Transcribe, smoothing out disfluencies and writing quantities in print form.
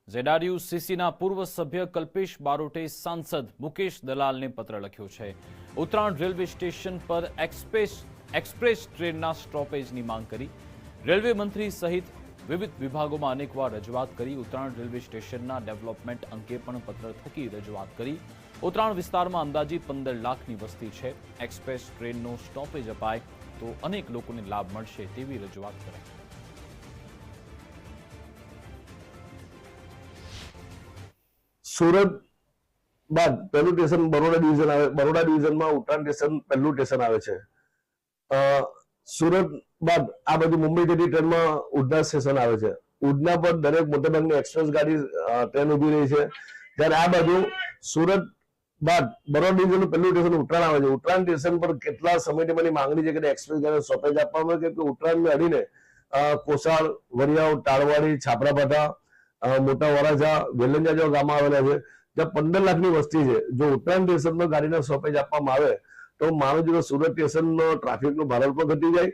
ZRUCCના પૂર્વ સભ્ય કલ્પેશ બારોટે સાંસદ મુકેશ દલાલને પત્ર લખ્યો છે. ઉત્તરાયણ રેલવે સ્ટેશન પર એક્સપ્રેસ ટ્રેનના સ્ટોપેજની માંગ કરી. રેલવે મંત્રી સહિત વિવિધ વિભાગોમાં અનેકવાર રજૂઆત કરી. ઉત્તરાયણ રેલવે સ્ટેશનના ડેવલપમેન્ટ અંગે પણ પત્ર થકી રજૂઆત કરી. ઉત્તરાયણ વિસ્તારમાં અંદાજિત 15 લાખની વસ્તી છે. એક્સપ્રેસ ટ્રેનનો સ્ટોપેજ અપાય તો અનેક લોકોને લાભ મળશે તેવી રજૂઆત કરાઈ. સુરત બાદ પહેલું સ્ટેશન બરોડા ડિવિઝન આવે. બરોડા ડિવિઝનમાં ઉત્તરાયણ સ્ટેશન પહેલું સ્ટેશન આવે છે. સુરત બાદ આ બાજુ મુંબઈ જતી ટ્રેનમાં ઉધના સ્ટેશન આવે છે. ઉધના પર દરેક મોટાભાગની એક્સપ્રેસ ગાડી ટ્રેન ઉભી રહી છે. ત્યારે આ બાજુ સુરત બાદ બરોડા ડિવિઝનનું પહેલું સ્ટેશન ઉત્તરાયણ આવે છે. ઉત્તરાયણ સ્ટેશન પર કેટલા સમયથી મારી માંગણી છે કે એક્સપ્રેસ ગાડી સ્ટોપેજ આપવામાં આવે કે ઉત્તરાયણને અડીને કોસાળ, વરિયાવ, ટાળવાડી, છાપરાપાટા, મોટા વરાછા, વેલંજા જેવા ગામમાં આવેલા છે. જ્યાં 15 લાખની વસ્તી છે. જો ઉત્તરાયણ સ્ટેશનમાં ગાડીના સ્ટોપેજ આપવામાં આવે તો માનું છું કે સુરત સ્ટેશનનો ટ્રાફિકનું ભારણ પણ ઘટી જાય